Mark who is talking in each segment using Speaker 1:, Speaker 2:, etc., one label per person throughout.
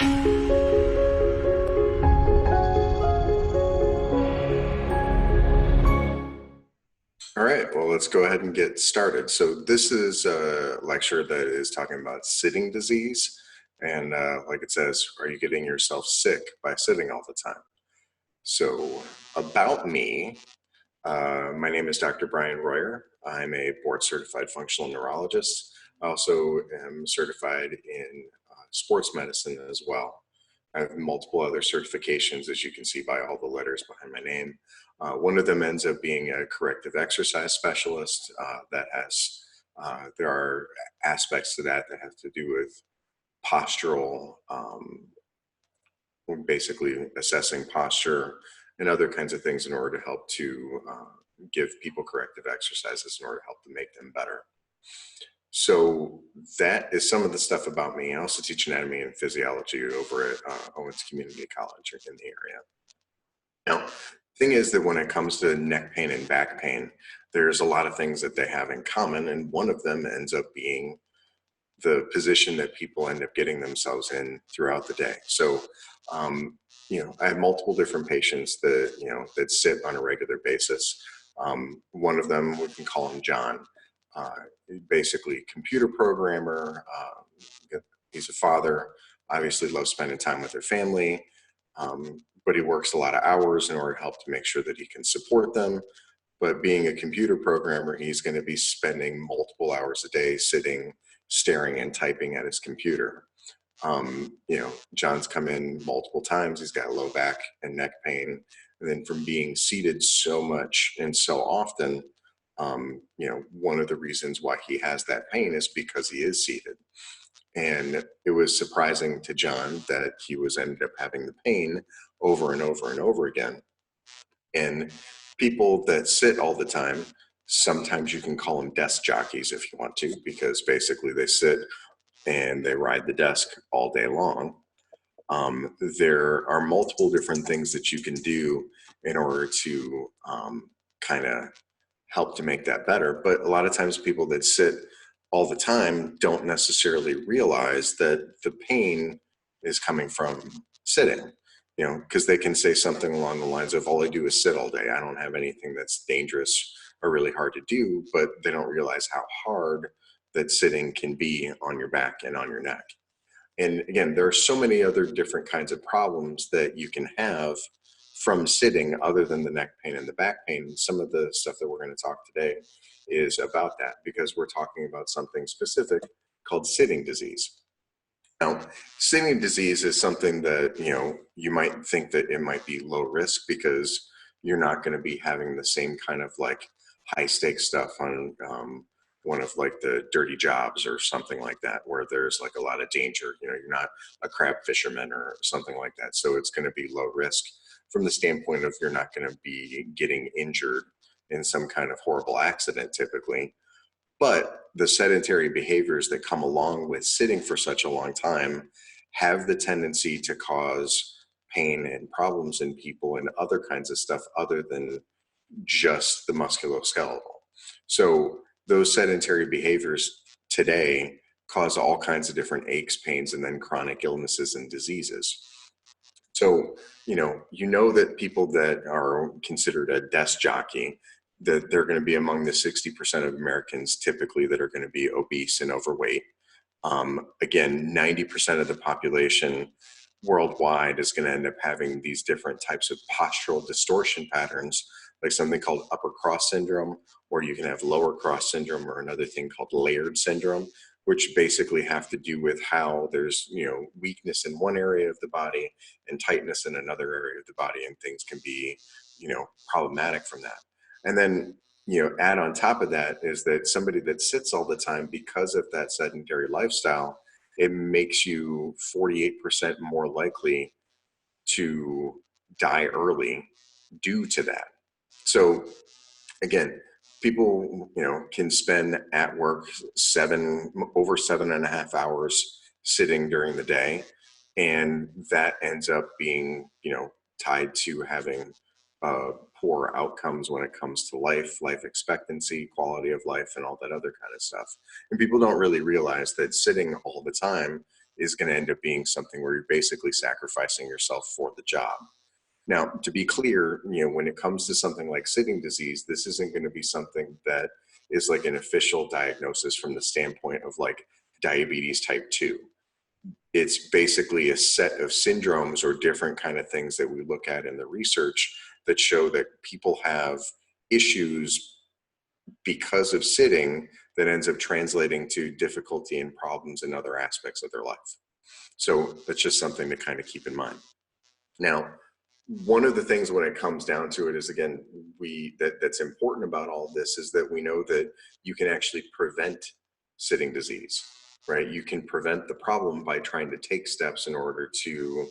Speaker 1: All right, well, let's go ahead and get started. So this is a lecture that is talking about sitting disease. And like it says, are you getting yourself sick by sitting all the time? So about me, my name is Dr. Bryan Royer. I'm a board certified functional neurologist. I also am certified in sports medicine as well. I have multiple other certifications, as you can see by all the letters behind my name. One of them ends up being a corrective exercise specialist. There are aspects to that that have to do with postural, basically assessing posture and other kinds of things in order to help to give people corrective exercises in order to help them make them better. So that is some of the stuff about me. I also teach anatomy and physiology over at Owens Community College in the area. Now, the thing is that when it comes to neck pain and back pain, there's a lot of things that they have in common, and one of them ends up being the position that people end up getting themselves in throughout the day. So, I have multiple different patients that, that sit on a regular basis. One of them, we can call him John. Basically computer programmer. He's a father, obviously loves spending time with their family, but he works a lot of hours in order to help to make sure that he can support them. But being a computer programmer, he's going to be spending multiple hours a day sitting, staring, and typing at his computer. John's come in multiple times. He's got low back and neck pain. And then from being seated so much and so often, one of the reasons why he has that pain is because he is seated. And it was surprising to John that he was ended up having the pain over and over and over again. And people that sit all the time, sometimes you can call them desk jockeys if you want to, because basically they sit and they ride the desk all day long. There are multiple different things that you can do in order to kind of help to make that better. But a lot of times people that sit all the time don't necessarily realize that the pain is coming from sitting, because they can say something along the lines of, all I do is sit all day. I don't have anything that's dangerous or really hard to do, but they don't realize how hard that sitting can be on your back and on your neck. And again, there are so many other different kinds of problems that you can have from sitting other than the neck pain and the back pain. Some of the stuff that we're going to talk today is about that, because we're talking about something specific called sitting disease. Now, sitting disease is something that, you might think that it might be low risk because you're not going to be having the same kind of like high stakes stuff on one of like the dirty jobs or something like that, where there's like a lot of danger. You're not a crab fisherman or something like that. So it's going to be low risk from the standpoint of you're not going to be getting injured in some kind of horrible accident typically. But the sedentary behaviors that come along with sitting for such a long time have the tendency to cause pain and problems in people and other kinds of stuff other than just the musculoskeletal. So those sedentary behaviors today cause all kinds of different aches, pains, and then chronic illnesses and diseases. So, that people that are considered a desk jockey, that they're going to be among the 60% of Americans typically that are going to be obese and overweight. Again, 90% of the population worldwide is going to end up having these different types of postural distortion patterns, like something called upper cross syndrome, or you can have lower cross syndrome, or another thing called layered syndrome, which basically have to do with how there's, weakness in one area of the body and tightness in another area of the body, and things can be, problematic from that. And then, add on top of that is that somebody that sits all the time, because of that sedentary lifestyle, it makes you 48% more likely to die early due to that. So again, people, can spend at work over 7.5 hours sitting during the day. And that ends up being, tied to having poor outcomes when it comes to life expectancy, quality of life, and all that other kind of stuff. And people don't really realize that sitting all the time is going to end up being something where you're basically sacrificing yourself for the job. Now, to be clear, when it comes to something like sitting disease, this isn't going to be something that is like an official diagnosis from the standpoint of like diabetes type 2. It's basically a set of syndromes or different kind of things that we look at in the research that show that people have issues because of sitting that ends up translating to difficulty and problems in other aspects of their life. So that's just something to kind of keep in mind. Now, one of the things when it comes down to it is, again, that's important about all this is that we know that you can actually prevent sitting disease, right? You can prevent the problem by trying to take steps in order to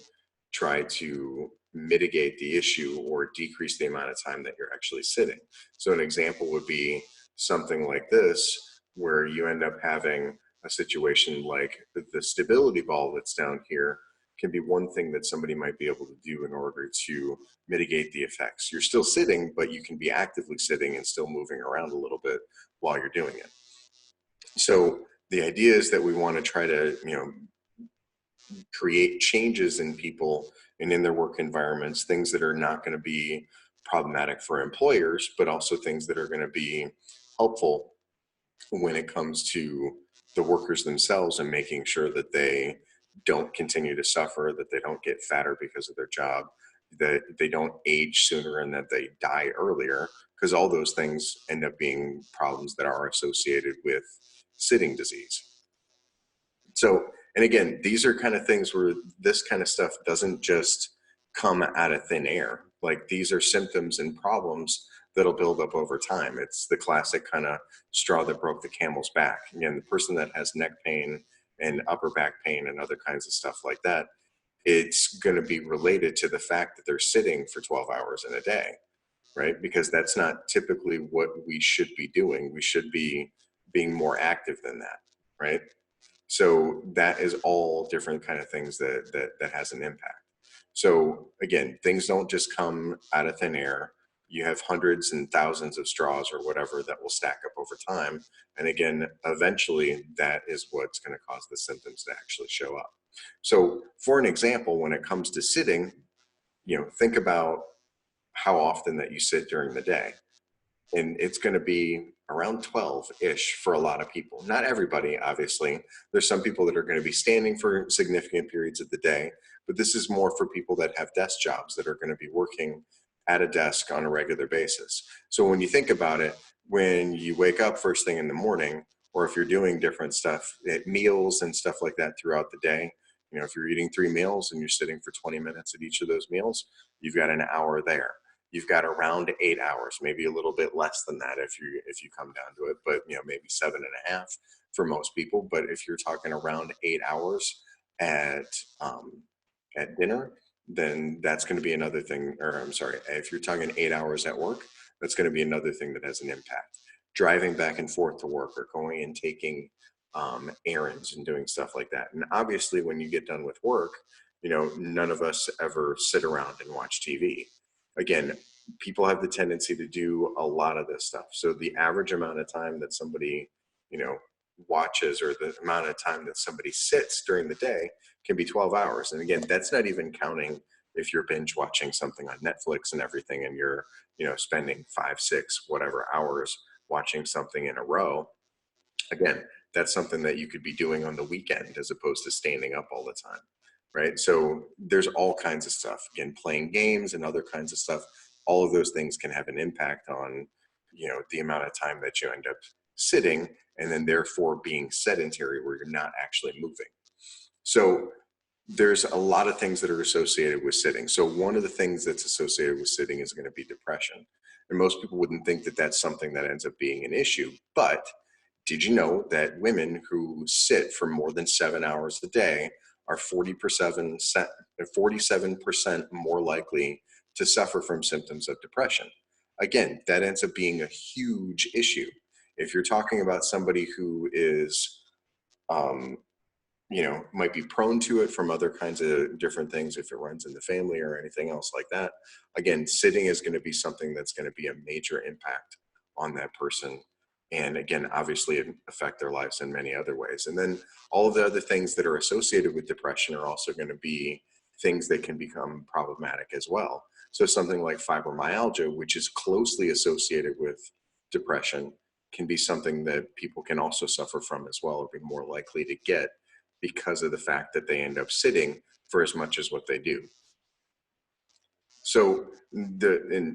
Speaker 1: try to mitigate the issue or decrease the amount of time that you're actually sitting. So an example would be something like this, where you end up having a situation like the stability ball that's down here can be one thing that somebody might be able to do in order to mitigate the effects. You're still sitting, but you can be actively sitting and still moving around a little bit while you're doing it. So the idea is that we want to try to, create changes in people and in their work environments, things that are not going to be problematic for employers, but also things that are going to be helpful when it comes to the workers themselves and making sure that they don't continue to suffer, that they don't get fatter because of their job, that they don't age sooner and that they die earlier, because all those things end up being problems that are associated with sitting disease. So, and again, these are kind of things where this kind of stuff doesn't just come out of thin air. Like, these are symptoms and problems that'll build up over time. It's the classic kind of straw that broke the camel's back. Again, the person that has neck pain and upper back pain and other kinds of stuff like that, it's going to be related to the fact that they're sitting for 12 hours in a day, right? Because that's not typically what we should be doing. We should be being more active than that, right? So that is all different kind of things that has an impact. So again, things don't just come out of thin air. You have hundreds and thousands of straws or whatever that will stack up over time. And again, eventually that is what's going to cause the symptoms to actually show up. So for an example, when it comes to sitting, think about how often that you sit during the day. And it's going to be around 12-ish for a lot of people. Not everybody, obviously. There's some people that are going to be standing for significant periods of the day, but this is more for people that have desk jobs that are going to be working at a desk on a regular basis. So when you think about it, when you wake up first thing in the morning, or if you're doing different stuff at meals and stuff like that throughout the day, if you're eating 3 meals and you're sitting for 20 minutes at each of those meals, you've got an hour there. You've got around 8 hours, maybe a little bit less than that if you come down to it, but maybe 7.5 for most people. But if you're talking around 8 hours at dinner, then that's going to be another thing. Or I'm sorry, if you're talking 8 hours at work, that's going to be another thing that has an impact. Driving back and forth to work, or going and taking errands and doing stuff like that. And obviously, when you get done with work, none of us ever sit around and watch TV. Again, people have the tendency to do a lot of this stuff. So the average amount of time that somebody, watches, or the amount of time that somebody sits during the day, can be 12 hours. And again, that's not even counting if you're binge watching something on Netflix and everything, and you're, spending 5, 6, whatever hours watching something in a row. Again, that's something that you could be doing on the weekend as opposed to standing up all the time. Right. So there's all kinds of stuff. Again, playing games and other kinds of stuff. All of those things can have an impact on, the amount of time that you end up sitting, and then therefore being sedentary, where you're not actually moving. So there's a lot of things that are associated with sitting. So one of the things that's associated with sitting is going to be depression. And most people wouldn't think that that's something that ends up being an issue. But did you know that women who sit for more than 7 hours a day are 47% more likely to suffer from symptoms of depression? Again, that ends up being a huge issue. If you're talking about somebody who is, might be prone to it from other kinds of different things, if it runs in the family or anything else like that, again, sitting is going to be something that's going to be a major impact on that person And again, obviously it affect their lives in many other ways. And then all of the other things that are associated with depression are also going to be things that can become problematic as well. So something like fibromyalgia, which is closely associated with depression, can be something that people can also suffer from as well, or be more likely to get because of the fact that they end up sitting for as much as what they do. So a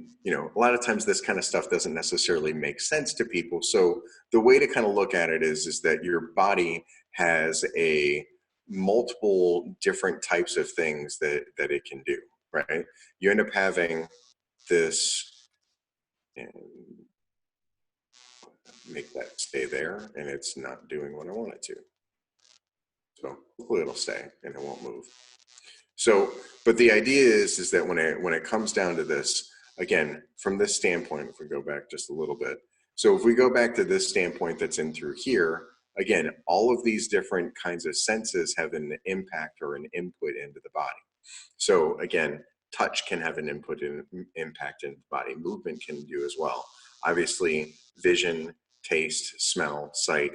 Speaker 1: lot of times this kind of stuff doesn't necessarily make sense to people. So the way to kind of look at it is that your body has a multiple different types of things that it can do, right? You end up having this, and make that stay there, and it's not doing what I want it to. So hopefully it'll stay and it won't move. So, but the idea is that when it comes down to this, again, from this standpoint, if we go back just a little bit, so if we go back to this standpoint that's in through here, again, all of these different kinds of senses have an impact or an input into the body. So again, touch can have an impact in the body. Movement can do as well. Obviously, vision, taste, smell, sight,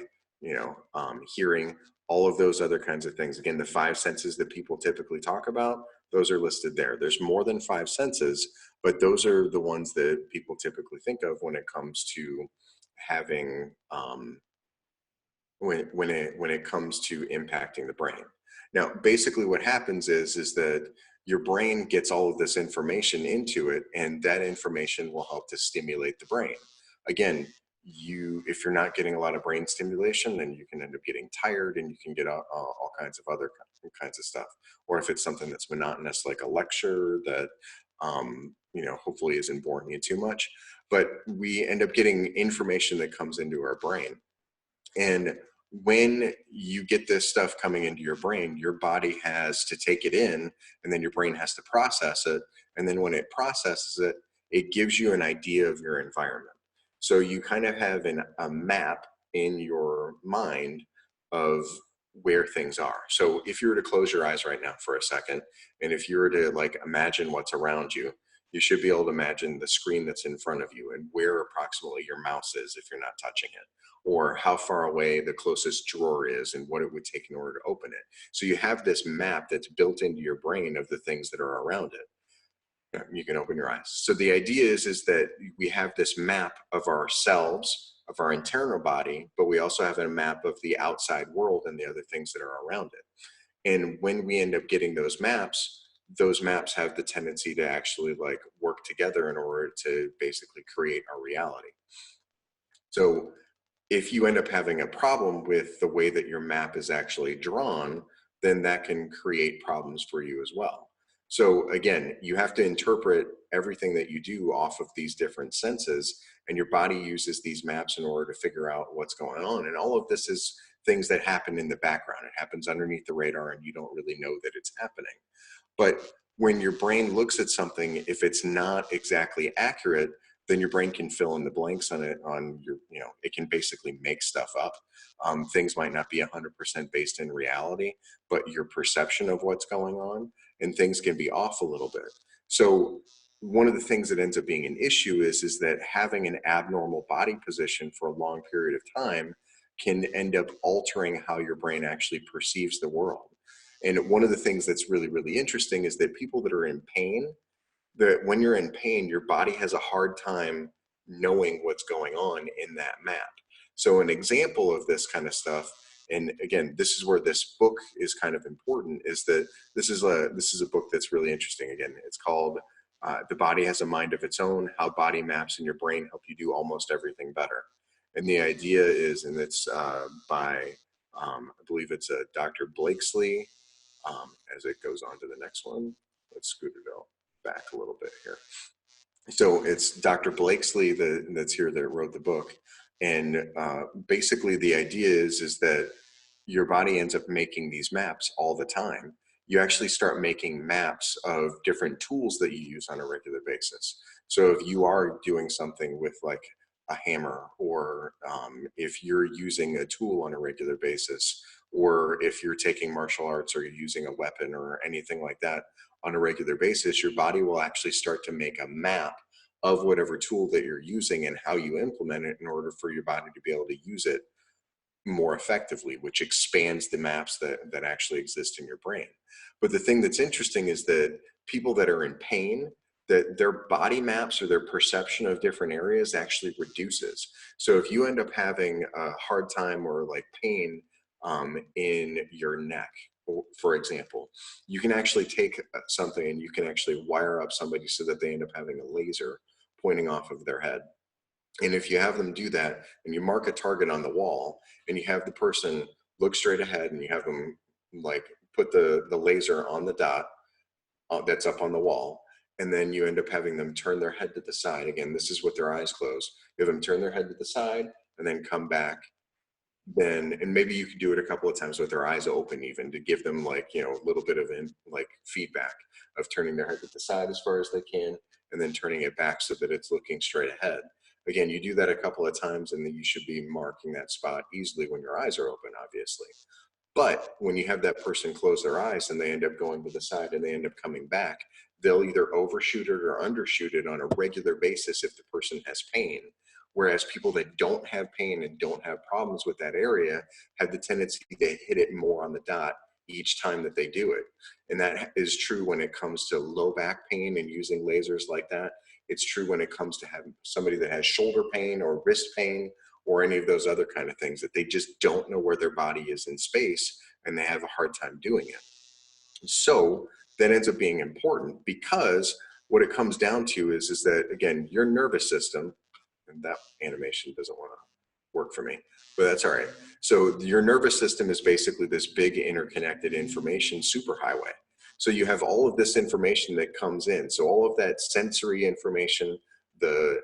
Speaker 1: hearing, all of those other kinds of things. Again, the five senses that people typically talk about, those are listed there. There's more than five senses, but those are the ones that people typically think of when it comes to having when it comes to impacting the brain. Now, basically what happens is that your brain gets all of this information into it, and that information will help to stimulate the brain. Again, if you're not getting a lot of brain stimulation, then you can end up getting tired, and you can get all kinds of other kinds of stuff. Or if it's something that's monotonous, like a lecture that hopefully isn't boring you too much, but we end up getting information that comes into our brain. And when you get this stuff coming into your brain, your body has to take it in, and then your brain has to process it. And then when it processes it, it gives you an idea of your environment. So you kind of have a map in your mind of where things are. So if you were to close your eyes right now for a second, and if you were to like imagine what's around you, you should be able to imagine the screen that's in front of you and where approximately your mouse is if you're not touching it, or how far away the closest drawer is and what it would take in order to open it. So you have this map that's built into your brain of the things that are around it. You can open your eyes. So the idea is that we have this map of ourselves, of our internal body, but we also have a map of the outside world and the other things that are around it. And when we end up getting those maps have the tendency to actually like work together in order to basically create our reality. So if you end up having a problem with the way that your map is actually drawn, then that can create problems for you as well. So again, you have to interpret everything that you do off of these different senses, and your body uses these maps in order to figure out what's going on. And all of this is things that happen in the background. It happens underneath the radar, and you don't really know that it's happening. But when your brain looks at something, if it's not exactly accurate, then your brain can fill in the blanks on it. It can basically make stuff up. Things might not be 100% based in reality, but your perception of what's going on, and things can be off a little bit. So one of the things that ends up being an issue is that having an abnormal body position for a long period of time can end up altering how your brain actually perceives the world. And one of the things that's really, really interesting is that people that are in pain, that when you're in pain, your body has a hard time knowing what's going on in that map. So an example of this kind of stuff, and again, this is where this book is kind of important, is that this is a book that's really interesting. Again, it's called The Body Has a Mind of Its Own, How Body Maps in Your Brain Help You Do Almost Everything Better. And the idea is, and it's by, I believe it's Dr. Blakesley. As it goes on to the next one, let's scoot it back a little bit here. So it's Dr. Blakesley that's here that wrote the book. And basically the idea is that your body ends up making these maps all the time. You actually start making maps of different tools that you use on a regular basis. So if you are doing something with like a hammer, or if you're using a tool on a regular basis, or if you're taking martial arts or you're using a weapon or anything like that on a regular basis, your body will actually start to make a map of whatever tool that you're using and how you implement it in order for your body to be able to use it more effectively, which expands the maps that actually exist in your brain. But the thing that's interesting is that people that are in pain, that their body maps or their perception of different areas actually reduces. So if you end up having a hard time or like pain in your neck, for example, you can actually take something and you can actually wire up somebody so that they end up having a laser pointing off of their head. And if you have them do that and you mark a target on the wall and you have the person look straight ahead and you have them like put the laser on the dot that's up on the wall, and then you end up having them turn their head to the side. Again, this is with their eyes closed. You have them turn their head to the side and then come back. Then, and maybe you could do it a couple of times with their eyes open, even to give them like, you know, a little bit of like feedback of turning their head to the side as far as they can and then turning it back so that it's looking straight ahead. Again, you do that a couple of times and then you should be marking that spot easily when your eyes are open, obviously. But when you have that person close their eyes and they end up going to the side and they end up coming back, they'll either overshoot it or undershoot it on a regular basis if the person has pain. Whereas people that don't have pain and don't have problems with that area have the tendency to hit it more on the dot each time that they do it. And that is true when it comes to low back pain and using lasers like that. It's true when it comes to having somebody that has shoulder pain or wrist pain or any of those other kind of things, that they just don't know where their body is in space and they have a hard time doing it. So that ends up being important because what it comes down to is that, again, your nervous system, and that animation doesn't want to work for me, but that's all right. So your nervous system is basically this big interconnected information superhighway. So you have all of this information that comes in. So all of that sensory information, the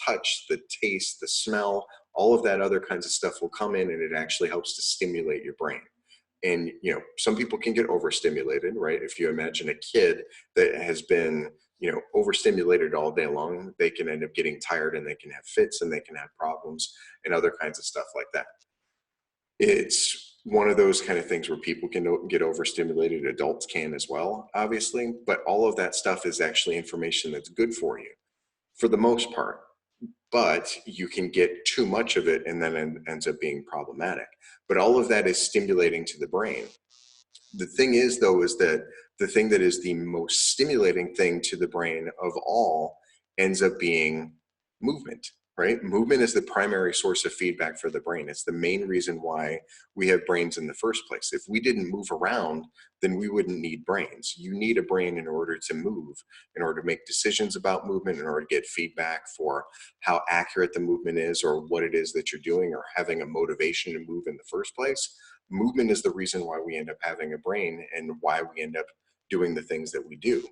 Speaker 1: touch, the taste, the smell, all of that other kinds of stuff will come in and it actually helps to stimulate your brain. And, you know, some people can get overstimulated, right? If you imagine a kid that has been, you know, overstimulated all day long, they can end up getting tired and they can have fits and they can have problems and other kinds of stuff like that. It's one of those kind of things where people can get overstimulated. Adults can as well, obviously, but all of that stuff is actually information that's good for you for the most part. But you can get too much of it and then it ends up being problematic. But all of that is stimulating to the brain. The thing is, though, is that the thing that is the most stimulating thing to the brain of all ends up being movement, right? Movement is the primary source of feedback for the brain. It's the main reason why we have brains in the first place. If we didn't move around, then we wouldn't need brains. You need a brain in order to move, in order to make decisions about movement, in order to get feedback for how accurate the movement is or what it is that you're doing or having a motivation to move in the first place. Movement is the reason why we end up having a brain and why we end up doing the things that we do.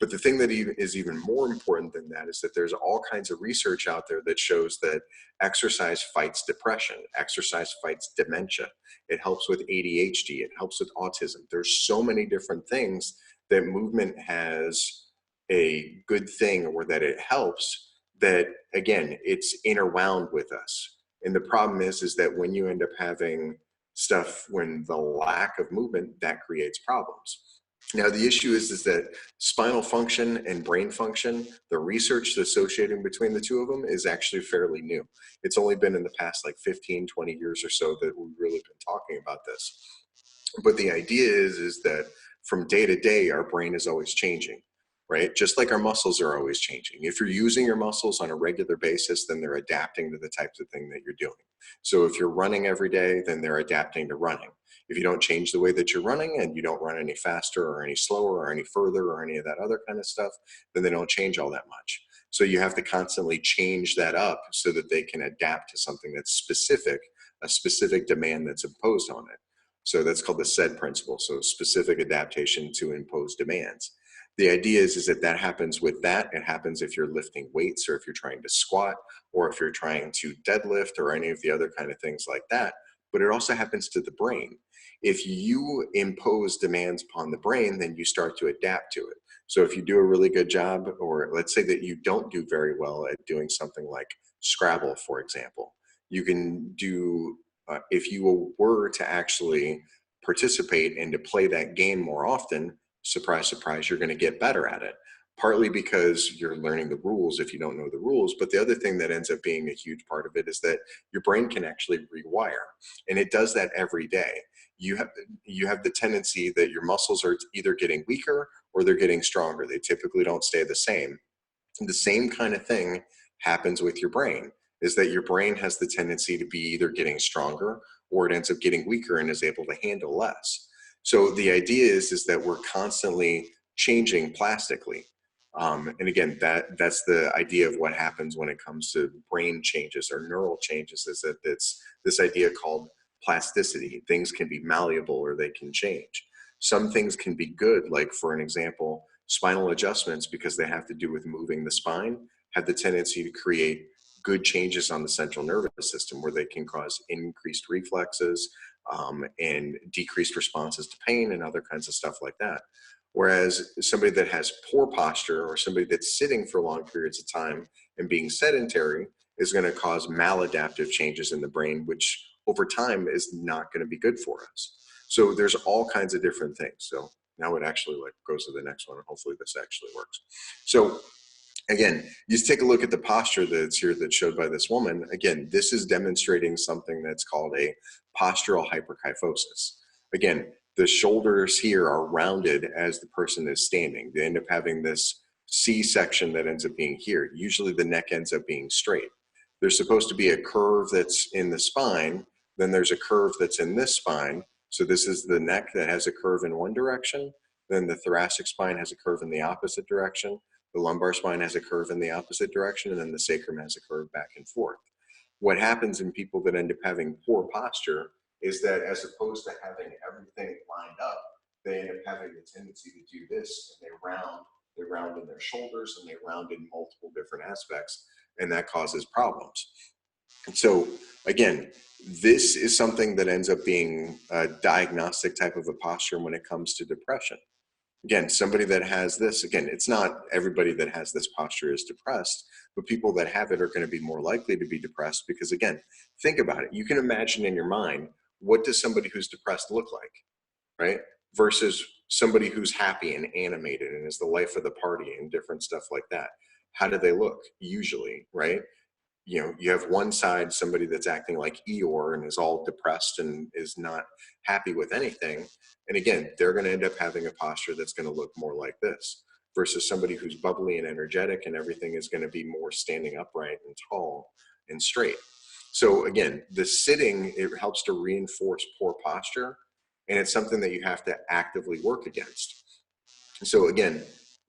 Speaker 1: But the thing that is even more important than that is that there's all kinds of research out there that shows that exercise fights depression, exercise fights dementia, it helps with ADHD, it helps with autism. There's so many different things that movement has a good thing or that it helps, that again, it's interwound with us. And the problem is that when you end up having stuff, when the lack of movement, that creates problems. Now, the issue is that spinal function and brain function, the research associated between the two of them is actually fairly new. It's only been in the past like 15, 20 years or so that we've really been talking about this. But the idea is that from day to day, our brain is always changing, right? Just like our muscles are always changing. If you're using your muscles on a regular basis, then they're adapting to the types of thing that you're doing. So if you're running every day, then they're adapting to running. If you don't change the way that you're running and you don't run any faster or any slower or any further or any of that other kind of stuff, then they don't change all that much. So you have to constantly change that up so that they can adapt to something that's specific, a specific demand that's imposed on it. So that's called the SAID principle. So specific adaptation to imposed demands. The idea is that that happens with that. It happens if you're lifting weights or if you're trying to squat or if you're trying to deadlift or any of the other kind of things like that. But it also happens to the brain. If you impose demands upon the brain, then you start to adapt to it. So if you do a really good job, or let's say that you don't do very well at doing something like Scrabble, for example, you can do, if you were to actually participate and to play that game more often, surprise, surprise, you're going to get better at it. partly because you're learning the rules if you don't know the rules. But the other thing that ends up being a huge part of it is that your brain can actually rewire, and it does that every day. You have the tendency that your muscles are either getting weaker or they're getting stronger. They typically don't stay the same. The same kind of thing happens with your brain, is that your brain has the tendency to be either getting stronger or it ends up getting weaker and is able to handle less. So the idea is that we're constantly changing plastically. And again, that's the idea of what happens when it comes to brain changes or neural changes, is that it's this idea called plasticity. Things can be malleable or they can change. Some things can be good, like for an example, spinal adjustments, because they have to do with moving the spine, have the tendency to create good changes on the central nervous system where they can cause increased reflexes and decreased responses to pain and other kinds of stuff like that. Whereas somebody that has poor posture or somebody that's sitting for long periods of time and being sedentary is going to cause maladaptive changes in the brain, which over time is not going to be good for us. So there's all kinds of different things. So now it actually like goes to the next one, and hopefully this actually works. So again, you just take a look at the posture that's here that's showed by this woman. Again, this is demonstrating something that's called a postural hyperkyphosis. Again, the shoulders here are rounded as the person is standing. They end up having this C section that ends up being here. Usually the neck ends up being straight. There's supposed to be a curve that's in the spine. Then there's a curve that's in this spine. So this is the neck that has a curve in one direction. Then the thoracic spine has a curve in the opposite direction. The lumbar spine has a curve in the opposite direction, and then the sacrum has a curve back and forth. What happens in people that end up having poor posture is that as opposed to having everything lined up, they end up having the tendency to do this, and they round in their shoulders, and they round in multiple different aspects, and that causes problems. And so again, this is something that ends up being a diagnostic type of a posture when it comes to depression. Again, somebody that has this, again, it's not everybody that has this posture is depressed, but people that have it are going to be more likely to be depressed because, again, think about it. You can imagine in your mind, what does somebody who's depressed look like, right? Versus somebody who's happy and animated and is the life of the party and different stuff like that. How do they look usually, right? You know, you have one side, somebody that's acting like Eeyore and is all depressed and is not happy with anything. And again, they're going to end up having a posture that's going to look more like this versus somebody who's bubbly and energetic and everything is going to be more standing upright and tall and straight. So again, the sitting, it helps to reinforce poor posture, and it's something that you have to actively work against. So again,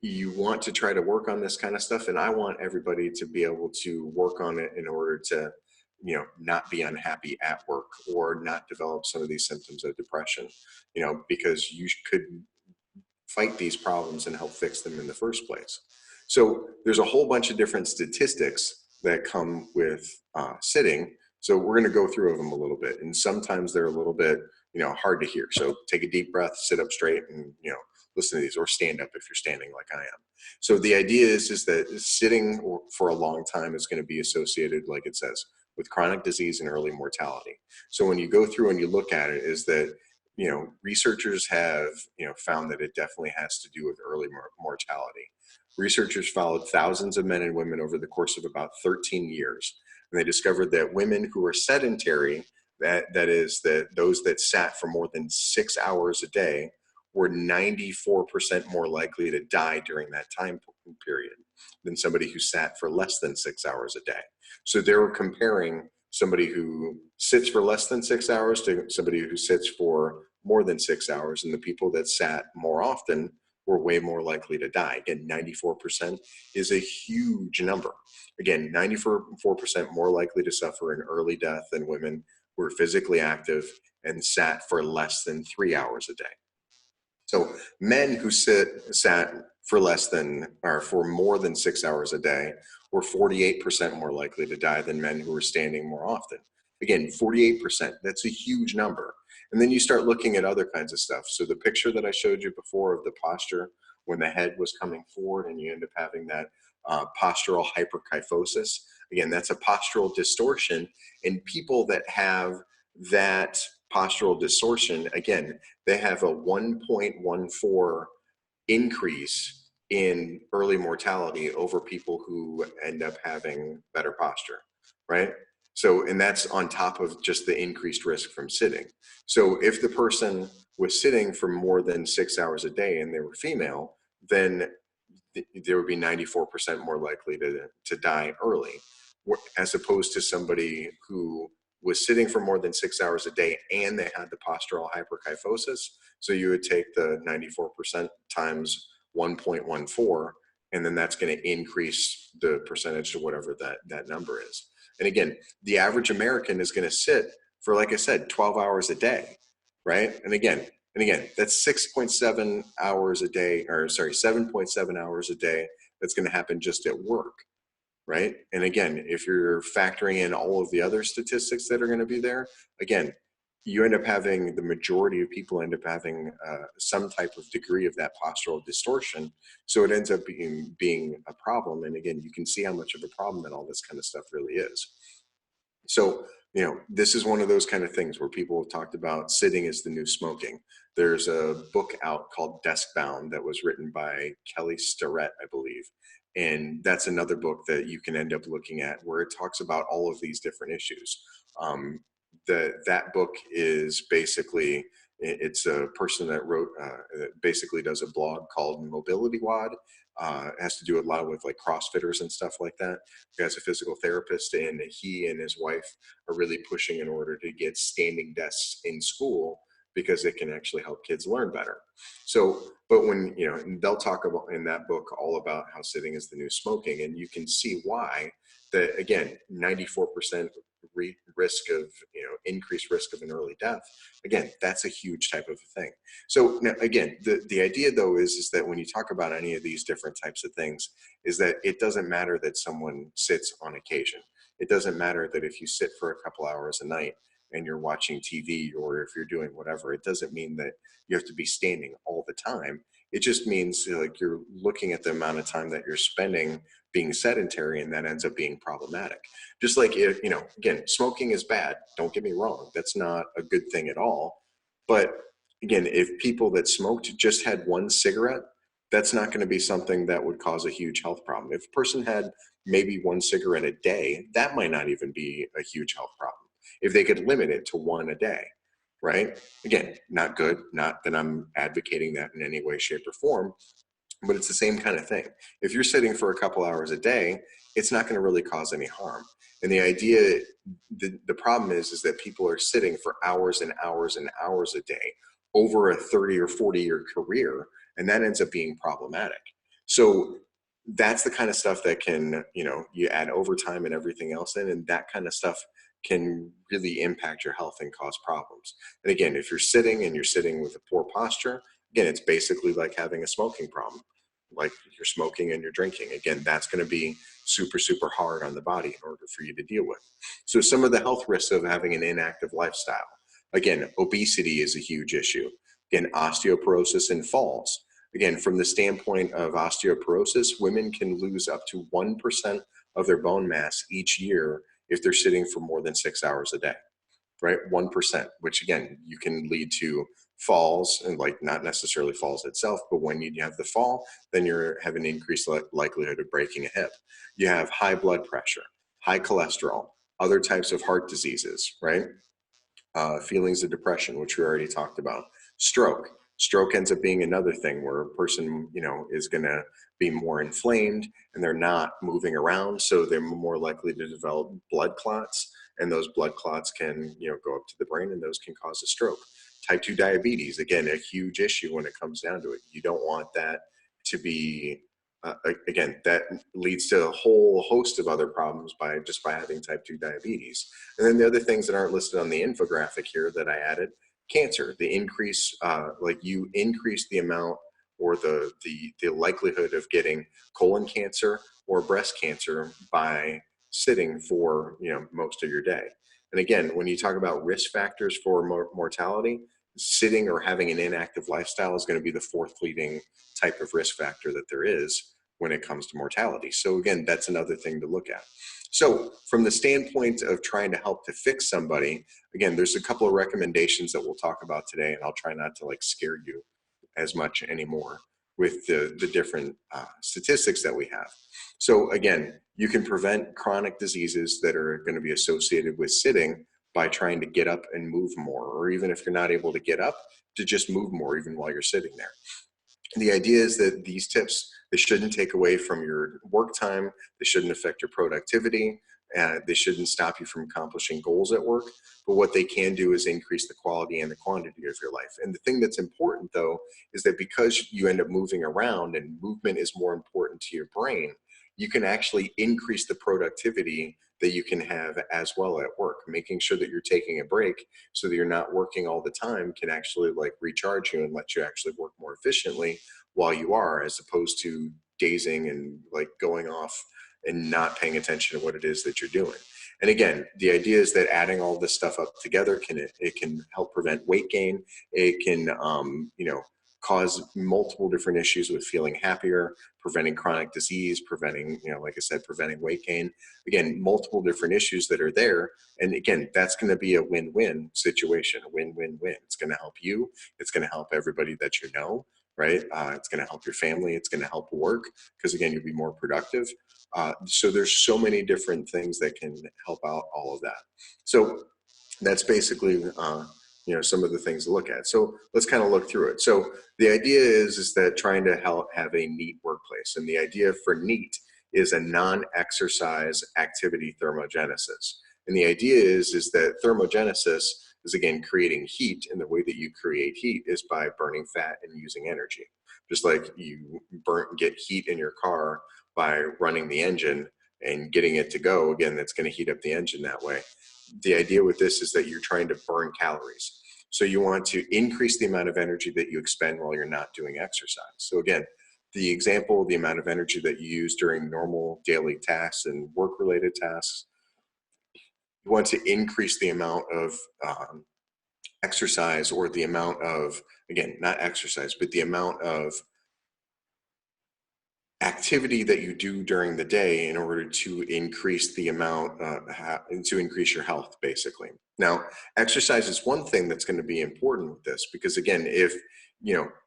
Speaker 1: you want to try to work on this kind of stuff, and I want everybody to be able to work on it in order to, you know, not be unhappy at work or not develop some of these symptoms of depression, you know, because you could fight these problems and help fix them in the first place. So there's a whole bunch of different statistics that come with sitting. So we're going to go through them a little bit, and sometimes they're a little bit, you know, hard to hear. So take a deep breath, sit up straight, and, you know, listen to these, or stand up if you're standing like I am. So the idea is that sitting for a long time is going to be associated, like it says, with chronic disease and early mortality. So when you go through and you look at it, is that, you know, researchers have, you know, found that it definitely has to do with early mortality. Researchers followed thousands of men and women over the course of about 13 years, and they discovered that women who were sedentary, that is, that those that sat for more than 6 hours a day, were 94% more likely to die during that time period than somebody who sat for less than 6 hours a day. So they were comparing somebody who sits for less than 6 hours to somebody who sits for more than 6 hours, and the people that sat more often were way more likely to die. Again, 94% is a huge number. Again, 94% more likely to suffer an early death than women who were physically active and sat for less than 3 hours a day. So men who sat for less than, or for more than 6 hours a day, were 48% more likely to die than men who were standing more often. Again, 48%, that's a huge number. And then you start looking at other kinds of stuff. So the picture that I showed you before of the posture when the head was coming forward and you end up having that postural hyperkyphosis, again, that's a postural distortion. And people that have that postural distortion, again, they have a 1.14 increase in early mortality over people who end up having better posture, right? So, and that's on top of just the increased risk from sitting. So if the person was sitting for more than 6 hours a day and they were female, then there would be 94% more likely to die early, as opposed to somebody who was sitting for more than 6 hours a day and they had the postural hyperkyphosis. So you would take the 94% times 1.14, and then that's going to increase the percentage to whatever that number is. And again, the average American is going to sit for, like I said, 12 hours a day, right? And again, that's 6.7 hours a day, or sorry, 7.7 hours a day. That's going to happen just at work, right? And again, if you're factoring in all of the other statistics that are going to be there, again, you end up having, the majority of people end up having some type of degree of that postural distortion. So it ends up being a problem. And again, you can see how much of a problem that all this kind of stuff really is. So, you know, this is one of those kind of things where people have talked about sitting is the new smoking. There's a book out called Desk Bound that was written by Kelly Starrett, I believe. And that's another book that you can end up looking at where it talks about all of these different issues. That book is basically, it's a person that wrote, that basically does a blog called Mobility WOD. It has to do a lot with like CrossFitters and stuff like that. He has a physical therapist, and he and his wife are really pushing in order to get standing desks in school because it can actually help kids learn better. So, but when, you know, they'll talk about in that book all about how sitting is the new smoking, and you can see why. That again, 94% risk of, you know, increased risk of an early death. Again, that's a huge type of a thing. So now, again, the idea though is that when you talk about any of these different types of things, is that it doesn't matter that someone sits on occasion. It doesn't matter that if you sit for a couple hours a night and you're watching TV, or if you're doing whatever, it doesn't mean that you have to be standing all the time. It just means like you're looking at the amount of time that you're spending being sedentary, and that ends up being problematic. Just like, if, you know, again, smoking is bad. Don't get me wrong. That's not a good thing at all. But again, if people that smoked just had one cigarette, that's not going to be something that would cause a huge health problem. If a person had maybe one cigarette a day, that might not even be a huge health problem if they could limit it to one a day, right? Again, not good, not that I'm advocating that in any way, shape, or form, but it's the same kind of thing. If you're sitting for a couple hours a day, it's not going to really cause any harm. And the idea, the problem is that people are sitting for hours and hours and hours a day over a 30 or 40-year career, and that ends up being problematic. So that's the kind of stuff that can, you know, you add overtime and everything else in, and that kind of stuff can really impact your health and cause problems. And again, if you're sitting and you're sitting with a poor posture, again, it's basically like having a smoking problem. Like you're smoking and you're drinking. Again, that's going to be super, super hard on the body in order for you to deal with. So some of the health risks of having an inactive lifestyle. Again, obesity is a huge issue. Again, osteoporosis and falls. Again, from the standpoint of osteoporosis, women can lose up to 1% of their bone mass each year if they're sitting for more than 6 hours a day, right? 1%, which again, you can lead to falls, and like not necessarily falls itself, but when you have the fall, then you have an increased likelihood of breaking a hip. You have high blood pressure, high cholesterol, other types of heart diseases, right? Feelings of depression, which we already talked about. Stroke ends up being another thing where a person, you know, is going to be more inflamed and they're not moving around, so they're more likely to develop blood clots, and those blood clots can, you know, go up to the brain, and those can cause a stroke. Type 2 diabetes, again, a huge issue when it comes down to it. You don't want that to be again, that leads to a whole host of other problems by having type 2 diabetes. And then the other things that aren't listed on the infographic here that I added, cancer, the increase, like you increase the amount or the likelihood of getting colon cancer or breast cancer by sitting for, you know, most of your day. And again, when you talk about risk factors for mortality, sitting or having an inactive lifestyle is going to be the fourth leading type of risk factor that there is when it comes to mortality. So again, that's another thing to look at. So from the standpoint of trying to help to fix somebody, again, there's a couple of recommendations that we'll talk about today, and I'll try not to like scare you as much anymore, with the different statistics that we have. So again, you can prevent chronic diseases that are going to be associated with sitting by trying to get up and move more, or even if you're not able to get up, to just move more even while you're sitting there. The idea is that these tips, they shouldn't take away from your work time, they shouldn't affect your productivity, they shouldn't stop you from accomplishing goals at work, but what they can do is increase the quality and the quantity of your life. And the thing that's important though, is that because you end up moving around and movement is more important to your brain, you can actually increase the productivity that you can have as well at work. Making sure that you're taking a break so that you're not working all the time can actually like recharge you and let you actually work more efficiently while you are, as opposed to dazing and like going off and not paying attention to what it is that you're doing. And again, the idea is that adding all this stuff up together it can help prevent weight gain. It can cause multiple different issues with feeling happier, preventing chronic disease, preventing, like I said, preventing weight gain. Again, multiple different issues that are there. And again, that's going to be a win-win situation, a win-win-win. It's going to help you. It's going to help everybody that you know, right? It's going to help your family. It's going to help work because, again, you'll be more productive. So there's so many different things that can help out all of that. So that's basically some of the things to look at. So let's kind of look through it. So the idea is that trying to have a neat workplace, and the idea for neat is a non-exercise activity thermogenesis. And the idea is that thermogenesis is, again, creating heat, and the way that you create heat is by burning fat and using energy. Just like you get heat in your car by running the engine and getting it to go, again, that's going to heat up the engine that way. The idea with this is that you're trying to burn calories. So you want to increase the amount of energy that you expend while you're not doing exercise. So again, the example, the amount of energy that you use during normal daily tasks and work-related tasks, you want to increase the amount of exercise, or the amount of, again, not exercise, but the amount of activity that you do during the day in order to increase the amount, to increase your health, basically. Now, exercise is one thing that's going to be important with this, because again, if,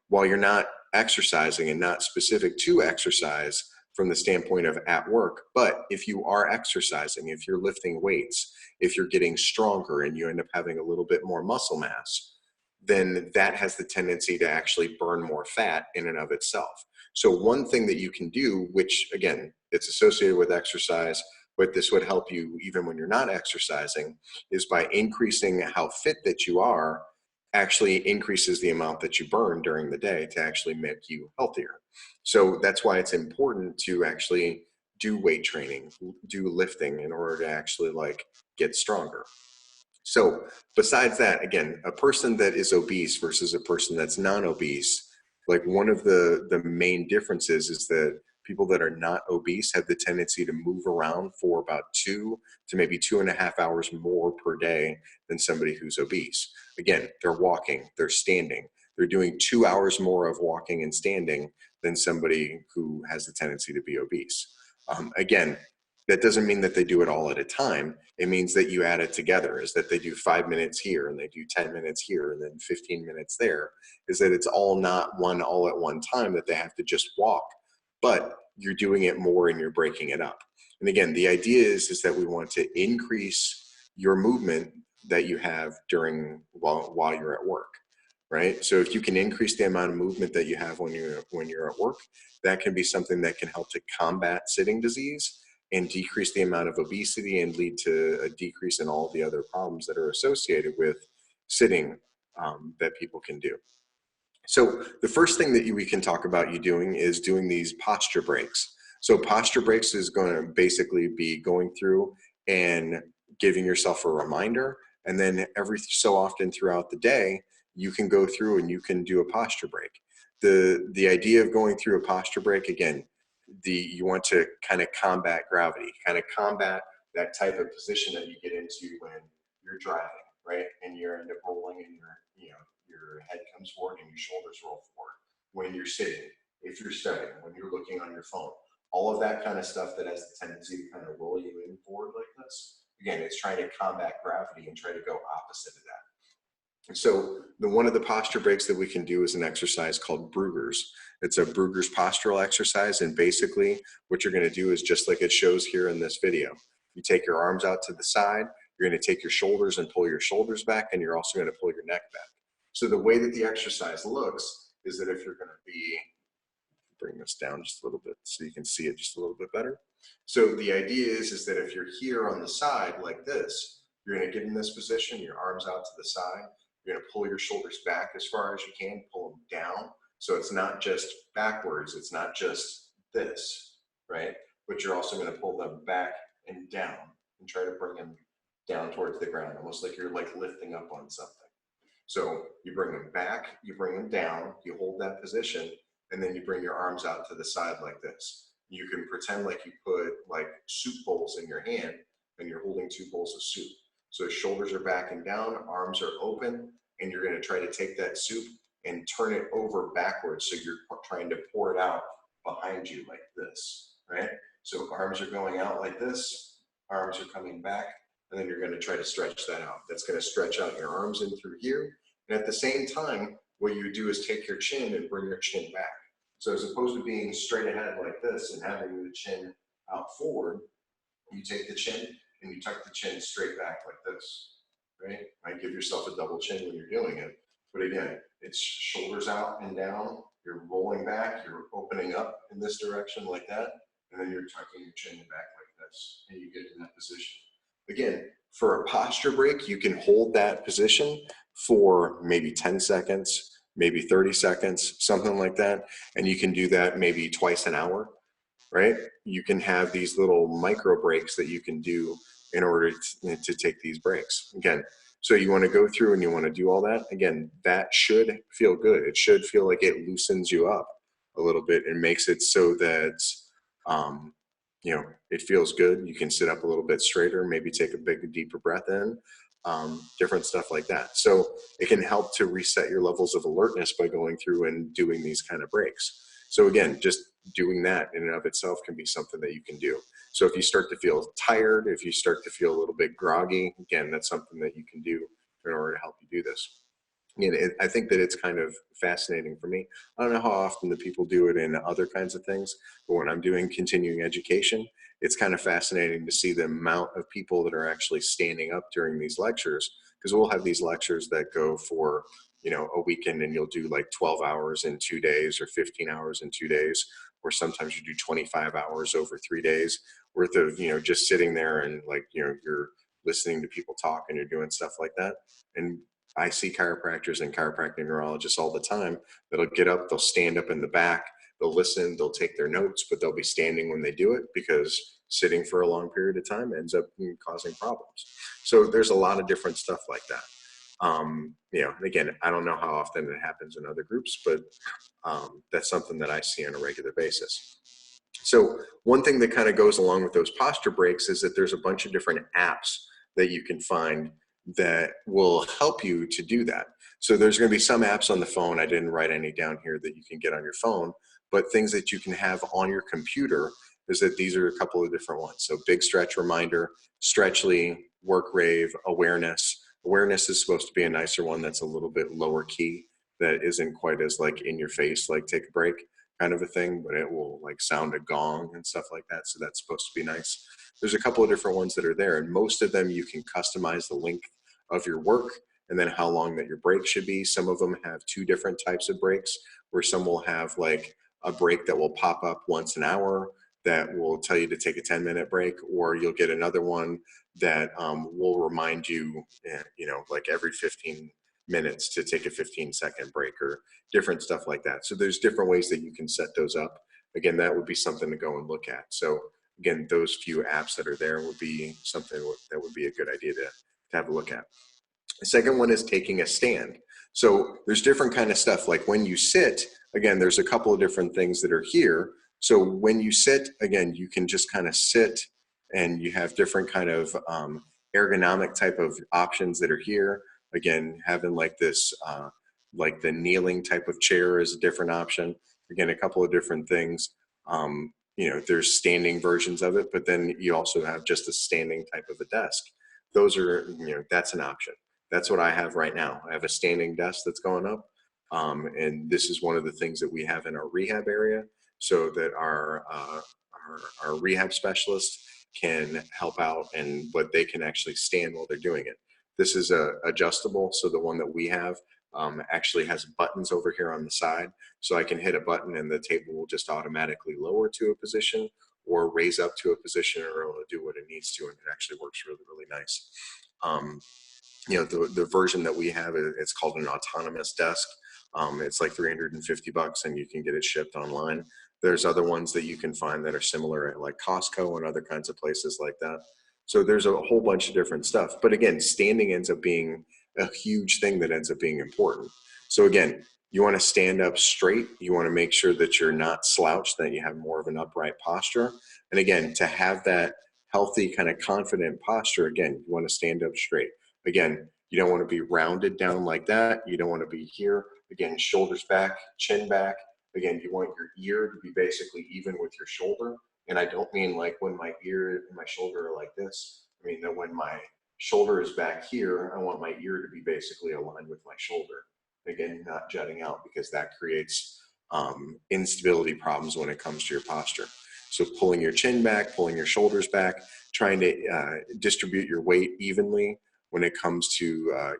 Speaker 1: while you're not exercising and not specific to exercise from the standpoint of at work, but if you are exercising, if you're lifting weights, if you're getting stronger and you end up having a little bit more muscle mass, then that has the tendency to actually burn more fat in and of itself. So one thing that you can do, which again, it's associated with exercise, but this would help you even when you're not exercising, is by increasing how fit that you are, actually increases the amount that you burn during the day to actually make you healthier. So that's why it's important to actually do weight training, do lifting in order to actually get stronger. So besides that, again, a person that is obese versus a person that's non-obese, one of the main differences is that people that are not obese have the tendency to move around for about 2 to maybe 2.5 hours more per day than somebody who's obese. Again, they're walking, they're standing, they're doing 2 hours more of walking and standing than somebody who has the tendency to be obese. Again, that doesn't mean that they do it all at a time. It means that you add it together, is that they do 5 minutes here and they do 10 minutes here and then 15 minutes there, is that it's all not one all at one time that they have to just walk, but you're doing it more and you're breaking it up. And again, the idea is that we want to increase your movement that you have while you're at work, right? So if you can increase the amount of movement that you have when you're at work, that can be something that can help to combat sitting disease and decrease the amount of obesity and lead to a decrease in all the other problems that are associated with sitting that people can do. So the first thing that we can talk about you doing is doing these posture breaks. So posture breaks is going to basically be going through and giving yourself a reminder, and then every so often throughout the day, you can go through and you can do a posture break. The idea of going through a posture break, again, you want to kind of combat gravity, kind of combat that type of position that you get into when you're driving, right? And you end up rolling and your head comes forward and your shoulders roll forward. When you're sitting, if you're studying, when you're looking on your phone, all of that kind of stuff that has the tendency to kind of roll you in forward like this. Again, it's trying to combat gravity and try to go opposite of that. So one of the posture breaks that we can do is an exercise called Brugger's. It's a Brugger's postural exercise, and basically what you're going to do is just like it shows here in this video. You take your arms out to the side, you're going to take your shoulders and pull your shoulders back, and you're also going to pull your neck back. So the way that the exercise looks is that if you're going to be, bring this down just a little bit so you can see it just a little bit better. So the idea is that if you're here on the side like this, you're going to get in this position, your arms out to the side, you're going to pull your shoulders back as far as you can, pull them down. So it's not just backwards, it's not just this, right? But you're also going to pull them back and down and try to bring them down towards the ground, almost like you're like lifting up on something. So you bring them back, you bring them down, you hold that position, and then you bring your arms out to the side like this. You can pretend like you put like soup bowls in your hand and you're holding 2 bowls of soup. So shoulders are back and down, arms are open, and you're going to try to take that soup and turn it over backwards. So you're trying to pour it out behind you like this, right? So arms are going out like this, arms are coming back, and then you're going to try to stretch that out. That's going to stretch out your arms in through here. And at the same time, what you do is take your chin and bring your chin back. So as opposed to being straight ahead like this and having the chin out forward, you take the chin and you tuck the chin straight back like this, right? Might give yourself a double chin when you're doing it. But again, it's shoulders out and down, you're rolling back, you're opening up in this direction like that, and then you're tucking your chin back like this, and you get in that position. Again, for a posture break, you can hold that position for maybe 10 seconds, maybe 30 seconds, something like that. And you can do that maybe twice an hour, right? You can have these little micro breaks that you can do in order to take these breaks. Again, so you want to go through and you want to do all that. Again, that should feel good. It should feel like it loosens you up a little bit and makes it so that, you know, it feels good. You can sit up a little bit straighter, maybe take a big, deeper breath in, different stuff like that. So it can help to reset your levels of alertness by going through and doing these kind of breaks. So again, just doing that in and of itself can be something that you can do. So if you start to feel tired, if you start to feel a little bit groggy, again, that's something that you can do in order to help you do this. And I think that it's kind of fascinating for me. I don't know how often the people do it in other kinds of things, but when I'm doing continuing education, it's kind of fascinating to see the amount of people that are actually standing up during these lectures, because we'll have these lectures that go for, you know, a weekend, and you'll do like 12 hours in 2 days or 15 hours in 2 days, or sometimes you do 25 hours over 3 days worth of, you know, just sitting there and like, you know, you're listening to people talk and you're doing stuff like that. And I see chiropractors and chiropractic neurologists all the time that'll get up, they'll stand up in the back, they'll listen, they'll take their notes, but they'll be standing when they do it because sitting for a long period of time ends up causing problems. So there's a lot of different stuff like that. You know, and again, I don't know how often it happens in other groups, but that's something that I see on a regular basis. So one thing that kind of goes along with those posture breaks is that there's a bunch of different apps that you can find that will help you to do that. So there's going to be some apps on the phone. I didn't write any down here that you can get on your phone, but things that you can have on your computer is that these are a couple of different ones. So Big Stretch Reminder, Stretchly, Work Rave, Awareness. Awareness is supposed to be a nicer one that's a little bit lower key, that isn't quite as like in your face, like take a break kind of a thing, but it will like sound a gong and stuff like that. So that's supposed to be nice. There's a couple of different ones that are there, and most of them you can customize the length of your work and then how long that your break should be. Some of them have 2 different types of breaks, where some will have like a break that will pop up once an hour that will tell you to take a 10-minute break, or you'll get another one that will remind you, you know, like every 15 minutes to take a 15-second break, or different stuff like that. So there's different ways that you can set those up. Again, that would be something to go and look at. So again, those few apps that are there would be something that would be a good idea to have a look at. The second one is taking a stand. So there's different kind of stuff. Like when you sit, again, there's a couple of different things that are here. So when you sit, again, you can just kind of sit, and you have different kind of ergonomic type of options that are here. Again, having like this, like the kneeling type of chair is a different option. Again, a couple of different things. You know, there's standing versions of it, but then you also have just a standing type of a desk. Those are, you know, that's an option. That's what I have right now. I have a standing desk that's going up. And this is one of the things that we have in our rehab area, so that our rehab specialists can help out, and what they can actually stand while they're doing it. This is adjustable, so the one that we have actually has buttons over here on the side, so I can hit a button and the table will just automatically lower to a position or raise up to a position, or it'll do what it needs to, and it actually works really, really nice. Um, the version that we have, it's called an autonomous desk. It's like 350 bucks and you can get it shipped online. There's other ones that you can find that are similar at like Costco and other kinds of places like that. So there's a whole bunch of different stuff. But again, standing ends up being a huge thing that ends up being important. So again, you want to stand up straight. You want to make sure that you're not slouched, that you have more of an upright posture. And again, to have that healthy, kind of confident posture, again, you want to stand up straight. Again, you don't want to be rounded down like that. You don't want to be here. Again, shoulders back, chin back. Again, you want your ear to be basically even with your shoulder. And I don't mean like when my ear and my shoulder are like this. I mean that when my shoulder is back here, I want my ear to be basically aligned with my shoulder. Again, not jutting out, because that creates instability problems when it comes to your posture. So pulling your chin back, pulling your shoulders back, trying to distribute your weight evenly when it comes to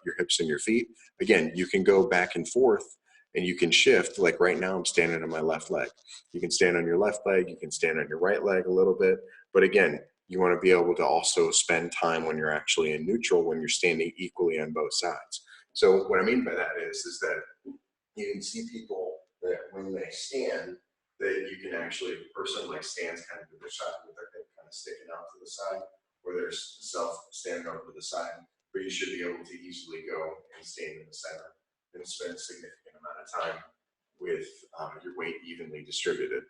Speaker 1: your hips and your feet. Again, you can go back and forth and you can shift. Like right now, I'm standing on my left leg. You can stand on your left leg, you can stand on your right leg a little bit. But again, you want to be able to also spend time when you're actually in neutral, when you're standing equally on both sides. So what I mean by that is that you can see people that when they stand, that you can actually, the person like stands kind of to their side with their hip kind of sticking out to the side, or their self standing over to the side. But you should be able to easily go and stand in the center and spend a significant amount of time with your weight evenly distributed.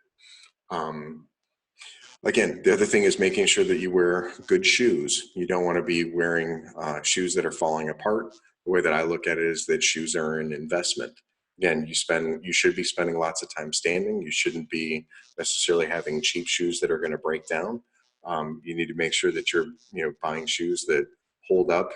Speaker 1: Again, the other thing is making sure that you wear good shoes. You don't want to be wearing shoes that are falling apart. The way that I look at it is that shoes are an investment. Again, you should be spending lots of time standing. You shouldn't be necessarily having cheap shoes that are going to break down. You need to make sure that you're buying shoes that hold up,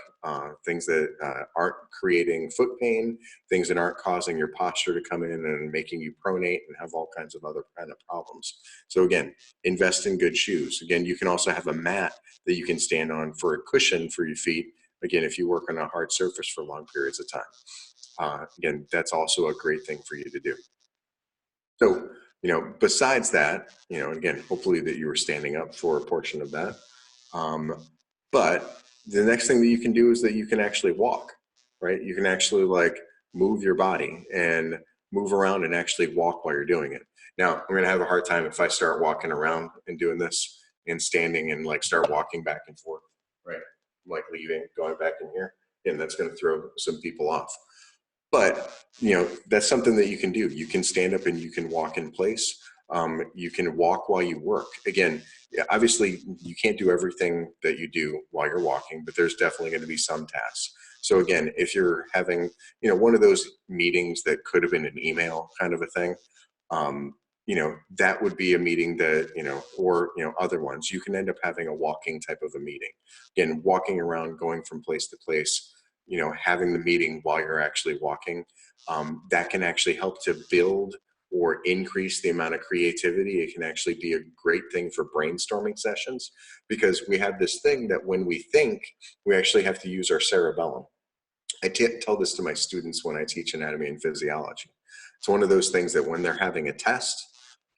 Speaker 1: things that aren't creating foot pain, things that aren't causing your posture to come in and making you pronate and have all kinds of other kind of problems. So again, invest in good shoes. Again, you can also have a mat that you can stand on for a cushion for your feet. Again, if you work on a hard surface for long periods of time. Again, that's also a great thing for you to do. So, besides that, again, hopefully that you were standing up for a portion of that. But the next thing that you can do is that you can actually walk, right? You can actually like move your body and move around and actually walk while you're doing it. Now, I'm going to have a hard time if I start walking around and doing this and standing and like start walking back and forth, right? Like leaving, going back in here. And that's going to throw some people off. But, that's something that you can do. You can stand up and you can walk in place. You can walk while you work. Again, obviously, you can't do everything that you do while you're walking, but there's definitely going to be some tasks. So again, if you're having, one of those meetings that could have been an email kind of a thing, that would be a meeting that, or, other ones, you can end up having a walking type of a meeting. Again, walking around, going from place to place, having the meeting while you're actually walking, that can actually help to build or increase the amount of creativity. It can actually be a great thing for brainstorming sessions, because we have this thing that when we think, we actually have to use our cerebellum. I tell this to my students when I teach anatomy and physiology. It's one of those things that when they're having a test,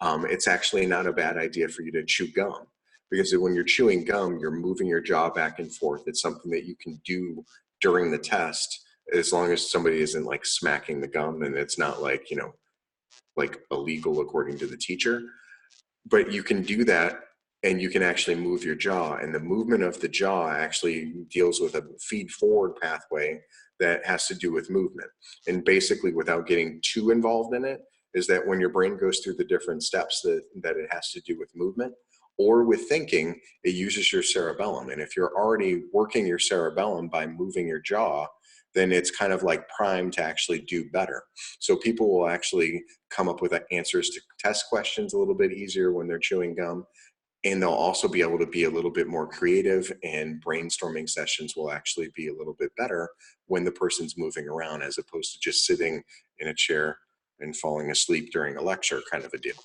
Speaker 1: it's actually not a bad idea for you to chew gum, because when you're chewing gum, you're moving your jaw back and forth. It's something that you can do during the test, as long as somebody isn't like smacking the gum and it's not like, like illegal according to the teacher. But you can do that and you can actually move your jaw, and the movement of the jaw actually deals with a feed forward pathway that has to do with movement. And basically, without getting too involved in it, is that when your brain goes through the different steps that it has to do with movement or with thinking, it uses your cerebellum. And if you're already working your cerebellum by moving your jaw, then it's kind of like primed to actually do better. So people will actually come up with answers to test questions a little bit easier when they're chewing gum. And they'll also be able to be a little bit more creative, and brainstorming sessions will actually be a little bit better when the person's moving around as opposed to just sitting in a chair and falling asleep during a lecture kind of a deal.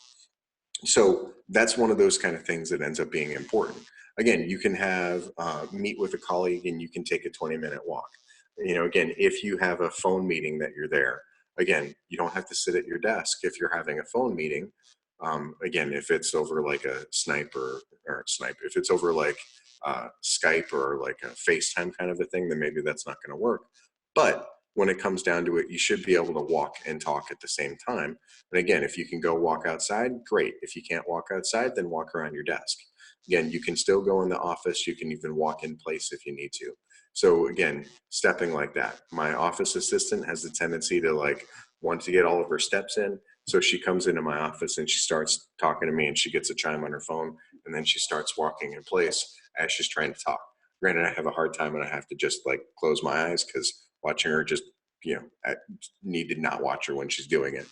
Speaker 1: So that's one of those kind of things that ends up being important. Again, you can have meet with a colleague and you can take a 20-minute walk. Again, if you have a phone meeting that you're there, again, you don't have to sit at your desk if you're having a phone meeting. Again, if it's over like a if it's over like Skype or like a FaceTime kind of a thing, then maybe that's not going to work. But when it comes down to it, you should be able to walk and talk at the same time. And again, if you can go walk outside, great. If you can't walk outside, then walk around your desk. Again, you can still go in the office. You can even walk in place if you need to. So again, stepping like that. My office assistant has the tendency to like want to get all of her steps in. So she comes into my office and she starts talking to me and she gets a chime on her phone and then she starts walking in place as she's trying to talk. Granted, I have a hard time and I have to just like close my eyes because watching her just, I need to not watch her when she's doing it.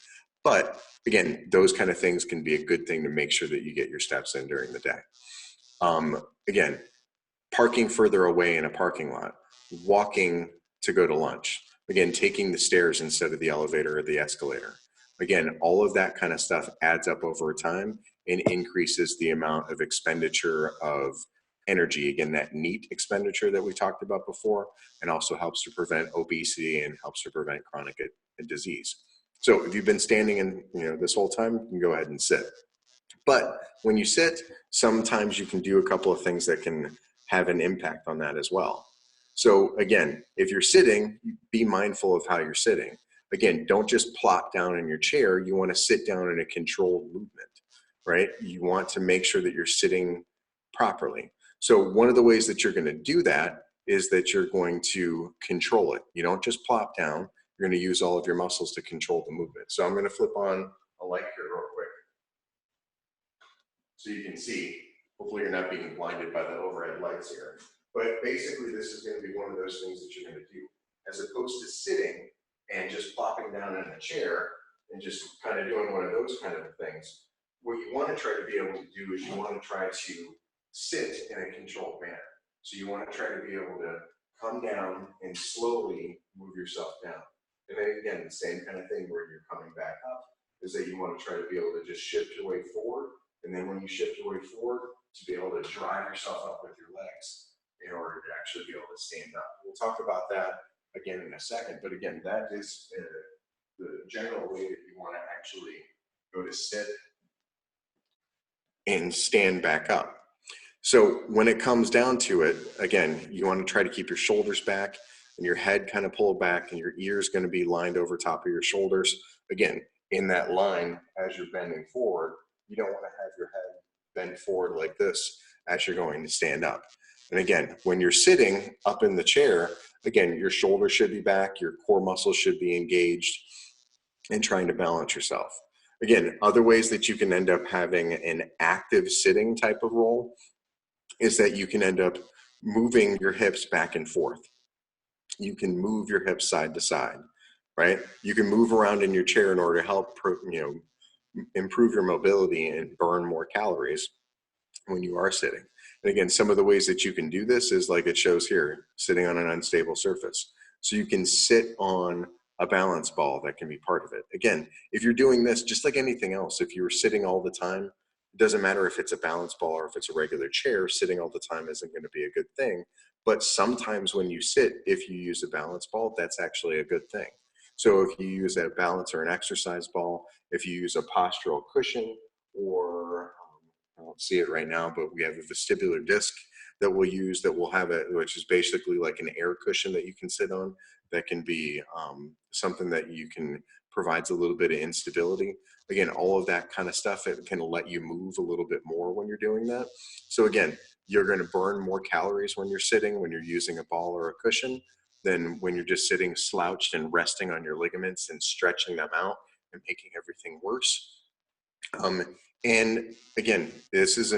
Speaker 1: But again, those kind of things can be a good thing to make sure that you get your steps in during the day. Again, parking further away in a parking lot, walking to go to lunch, again, taking the stairs instead of the elevator or the escalator. Again, all of that kind of stuff adds up over time and increases the amount of expenditure of energy, again, that NEAT expenditure that we talked about before, and also helps to prevent obesity and helps to prevent chronic disease. So if you've been standing in, this whole time, you can go ahead and sit. But when you sit, sometimes you can do a couple of things that can have an impact on that as well. So again, if you're sitting, be mindful of how you're sitting. Again, don't just plop down in your chair. You want to sit down in a controlled movement, right? You want to make sure that you're sitting properly. So one of the ways that you're going to do that is that you're going to control it. You don't just plop down. You're going to use all of your muscles to control the movement. So I'm going to flip on a light here real quick so you can see. Hopefully you're not being blinded by the overhead lights here. But basically this is going to be one of those things that you're going to do. As opposed to sitting and just plopping down in a chair and just kind of doing one of those kind of things, what you want to try to be able to do is you want to try to sit in a controlled manner. So you want to try to be able to come down and slowly move yourself down. And then again, the same kind of thing where you're coming back up is that you want to try to be able to just shift your way forward. And then when you shift your way forward, to be able to drive yourself up with your legs in order to actually be able to stand up. We'll talk about that again in a second. But again, that is the general way that you want to actually go to sit and stand back up. So when it comes down to it, again, you want to try to keep your shoulders back and your head kind of pulled back and your ears going to be lined over top of your shoulders. Again, in that line as you're bending forward, you don't want to have your head bend forward like this as you're going to stand up. And again, when you're sitting up in the chair, again, your shoulders should be back, your core muscles should be engaged and trying to balance yourself. Again, other ways that you can end up having an active sitting type of role is that you can end up moving your hips back and forth. You can move your hips side to side, right? You can move around in your chair in order to help, improve your mobility and burn more calories when you are sitting. And again, some of the ways that you can do this is like it shows here, sitting on an unstable surface. So you can sit on a balance ball that can be part of it. Again, if you're doing this, just like anything else, if you're sitting all the time, it doesn't matter if it's a balance ball or if it's a regular chair, sitting all the time isn't going to be a good thing. But sometimes when you sit, if you use a balance ball, that's actually a good thing. So if you use a balance or an exercise ball, if you use a postural cushion, or I don't see it right now, but we have a vestibular disc that we'll use that will have it, which is basically like an air cushion that you can sit on. That can be something that you can provides a little bit of instability. Again, all of that kind of stuff, it can let you move a little bit more when you're doing that. So again, you're going to burn more calories when you're sitting, when you're using a ball or a cushion, than when you're just sitting slouched and resting on your ligaments and stretching them out and making everything worse. And again, this is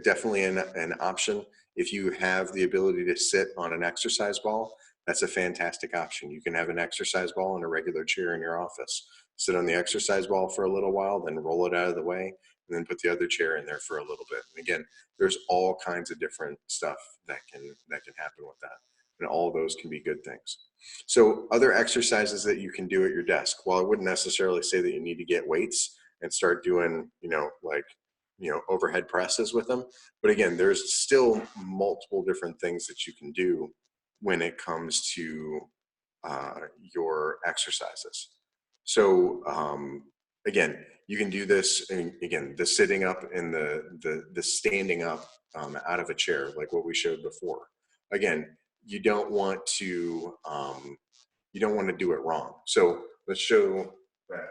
Speaker 1: definitely an option. If you have the ability to sit on an exercise ball, that's a fantastic option. You can have an exercise ball and a regular chair in your office. Sit on the exercise ball for a little while, then roll it out of the way, and then put the other chair in there for a little bit. And again, there's all kinds of different stuff that can happen with that. And all those can be good things. So other exercises that you can do at your desk, while I wouldn't necessarily say that you need to get weights and start doing, overhead presses with them. But again, there's still multiple different things that you can do when it comes to your exercises. So again, you can do this, and again, the sitting up and the standing up out of a chair, like what we showed before. Again, you don't want to do it wrong. So let's show that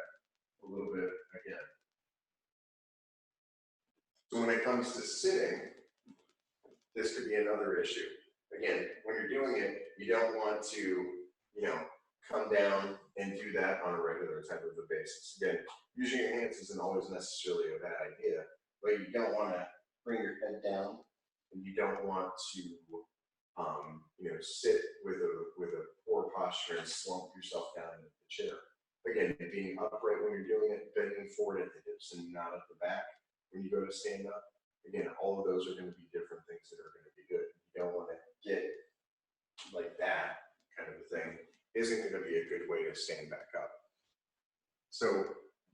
Speaker 1: a little bit again. So when it comes to sitting, this could be another issue. Again, when you're doing it, you don't want to, come down and do that on a regular type of a basis. Again, using your hands isn't always necessarily a bad idea, but you don't want to bring your head down, and you don't want to, sit with a poor posture and slump yourself down into the chair. Again, being upright when you're doing it, bending forward at the hips and not at the back when you go to stand up. Again, all of those are going to be different things that are going to be good. You don't want to get like that kind of a thing. Isn't going to be a good way to stand back up. So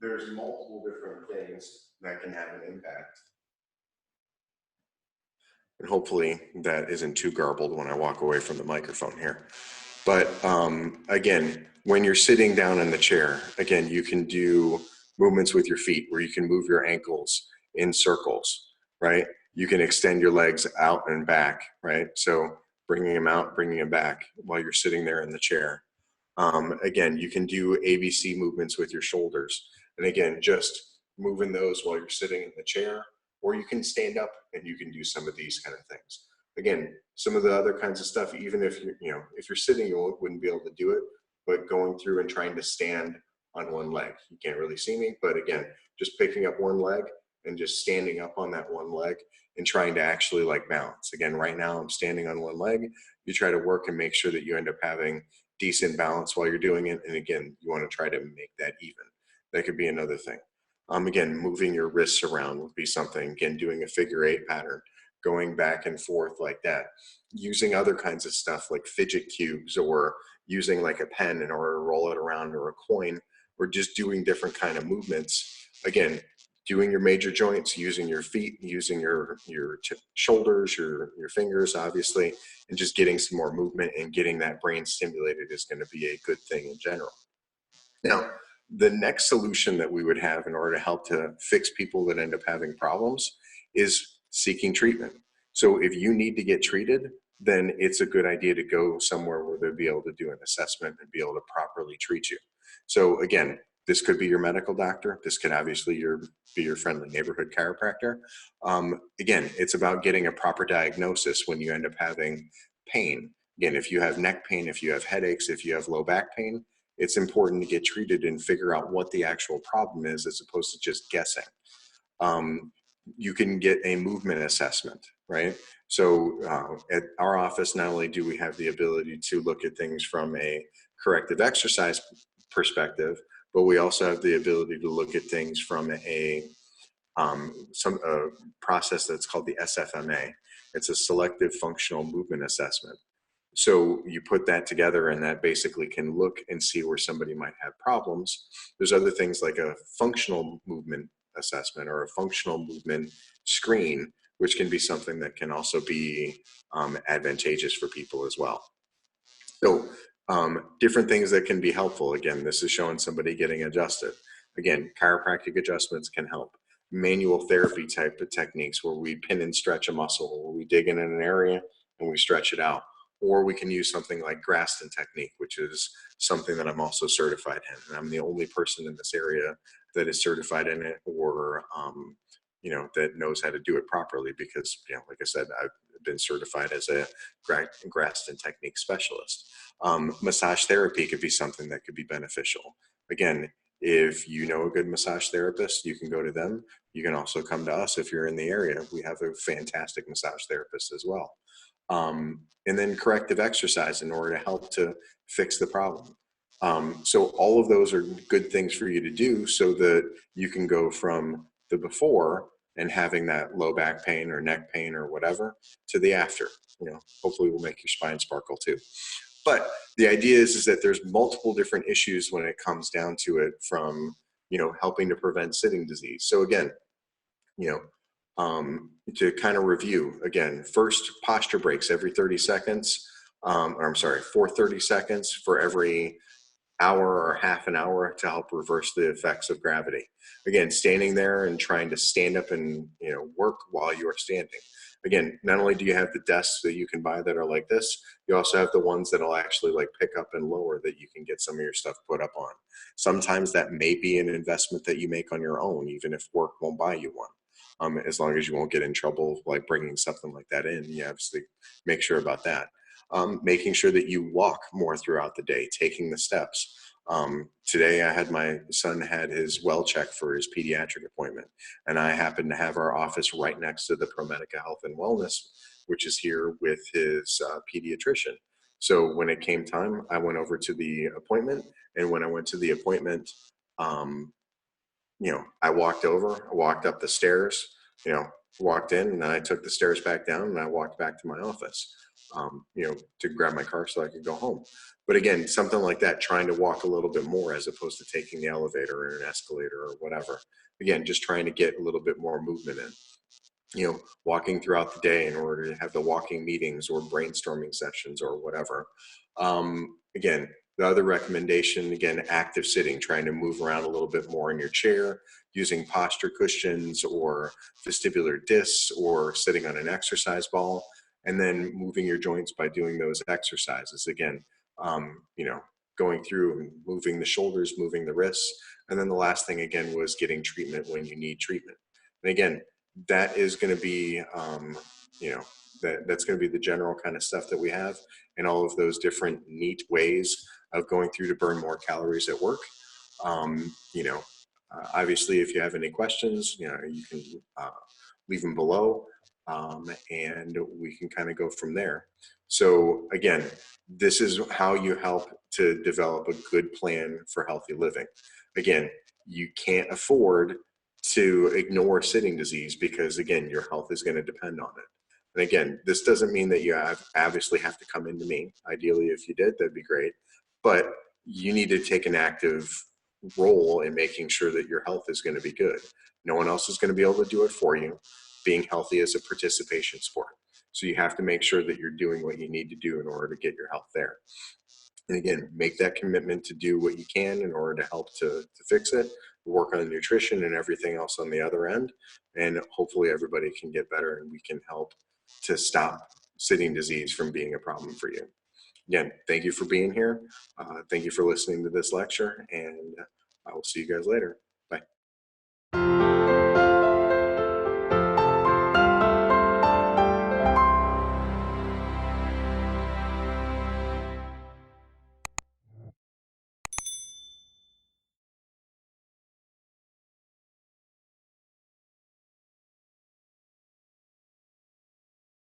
Speaker 1: there's multiple different things that can have an impact. And hopefully that isn't too garbled when I walk away from the microphone here. But again, when you're sitting down in the chair, again, you can do movements with your feet where you can move your ankles in circles, right? You can extend your legs out and back, right? So bringing them out, bringing them back while you're sitting there in the chair. Again, you can do ABC movements with your shoulders. And again, just moving those while you're sitting in the chair, or you can stand up and you can do some of these kind of things. Again, some of the other kinds of stuff, even if if you're sitting, you wouldn't be able to do it, but going through and trying to stand on one leg. You can't really see me, but again, just picking up one leg and just standing up on that one leg and trying to actually like balance. Again, right now I'm standing on one leg. You try to work and make sure that you end up having decent balance while you're doing it. And again, you want to try to make that even. That could be another thing. Again, moving your wrists around would be something. Again, doing a figure 8 pattern, going back and forth like that. Using other kinds of stuff like fidget cubes, or using like a pen in order to roll it around, or a coin, or just doing different kind of movements. Again, doing your major joints, using your feet, using your shoulders, your fingers, obviously, and just getting some more movement and getting that brain stimulated is going to be a good thing in general. Now, the next solution that we would have in order to help to fix people that end up having problems is seeking treatment. So if you need to get treated, then it's a good idea to go somewhere where they'll be able to do an assessment and be able to properly treat you. So again, this could be your medical doctor. This could obviously be your friendly neighborhood chiropractor. Again, it's about getting a proper diagnosis when you end up having pain. Again, if you have neck pain, if you have headaches, if you have low back pain, it's important to get treated and figure out what the actual problem is, as opposed to just guessing. You can get a movement assessment, right? So at our office, not only do we have the ability to look at things from a corrective exercise perspective, but we also have the ability to look at things from a process that's called the SFMA. It's a selective functional movement assessment. So you put that together, and that basically can look and see where somebody might have problems. There's other things like a functional movement assessment or a functional movement screen, which can be something that can also be advantageous for people as well. So different things that can be helpful. Again, this is showing somebody getting adjusted. Again, chiropractic adjustments can help. Manual therapy type of techniques where we pin and stretch a muscle, where we dig in an area and we stretch it out. Or we can use something like Graston technique, which is something that I'm also certified in. And I'm the only person in this area that is certified in it, or that knows how to do it properly, because like I said, I've been certified as a Graston technique specialist. Massage therapy could be something that could be beneficial. Again, if you know a good massage therapist, you can go to them. You can also come to us if you're in the area. We have a fantastic massage therapist as well. And then corrective exercise in order to help to fix the problem. So all of those are good things for you to do, so that you can go from the before and having that low back pain or neck pain or whatever to the after. Hopefully will make your spine sparkle too. But the idea is that there's multiple different issues when it comes down to it, from helping to prevent sitting disease. So again, to kind of review again, first, posture breaks every 30 seconds. Or I'm sorry, for 30 seconds for every hour or half an hour to help reverse the effects of gravity. Again, standing there and trying to stand up and work while you are standing. Again, not only do you have the desks that you can buy that are like this, you also have the ones that'll actually like pick up and lower that you can get some of your stuff put up on. Sometimes that may be an investment that you make on your own, even if work won't buy you one. As long as you won't get in trouble like bringing something like that in, you obviously make sure about that. Making sure that you walk more throughout the day, taking the steps. Today I had my son had his well check for his pediatric appointment, and I happened to have our office right next to the ProMedica Health and Wellness, which is here with his pediatrician. So when it came time, I went over to the appointment, and when I went to the appointment, I walked up the stairs, walked in, and then I took the stairs back down and I walked back to my office, to grab my car so I could go home. But again, something like that, trying to walk a little bit more as opposed to taking the elevator or an escalator or whatever. Again, just trying to get a little bit more movement in. Walking throughout the day in order to have the walking meetings or brainstorming sessions or whatever. Again, the other recommendation, again, active sitting, trying to move around a little bit more in your chair, using posture cushions or vestibular discs, or sitting on an exercise ball, and then moving your joints by doing those exercises. Again, going through and moving the shoulders, moving the wrists. And then the last thing, again, was getting treatment when you need treatment. And again, that is going to be, that's going to be the general kind of stuff that we have, and all of those different neat ways of going through to burn more calories at work. Obviously, if you have any questions, you can leave them below, and we can kind of go from there. So again, this is how you help to develop a good plan for healthy living. Again, you can't afford to ignore sitting disease, because again, your health is going to depend on it. And again, this doesn't mean that you obviously have to come into me. Ideally, if you did, that'd be great. But you need to take an active role in making sure that your health is going to be good. No one else is going to be able to do it for you. Being healthy is a participation sport. So you have to make sure that you're doing what you need to do in order to get your health there. And again, make that commitment to do what you can in order to help to fix it, work on the nutrition and everything else on the other end. And hopefully everybody can get better, and we can help to stop sitting disease from being a problem for you. Again, thank you for being here. Thank you for listening to this lecture, and I will see you guys later.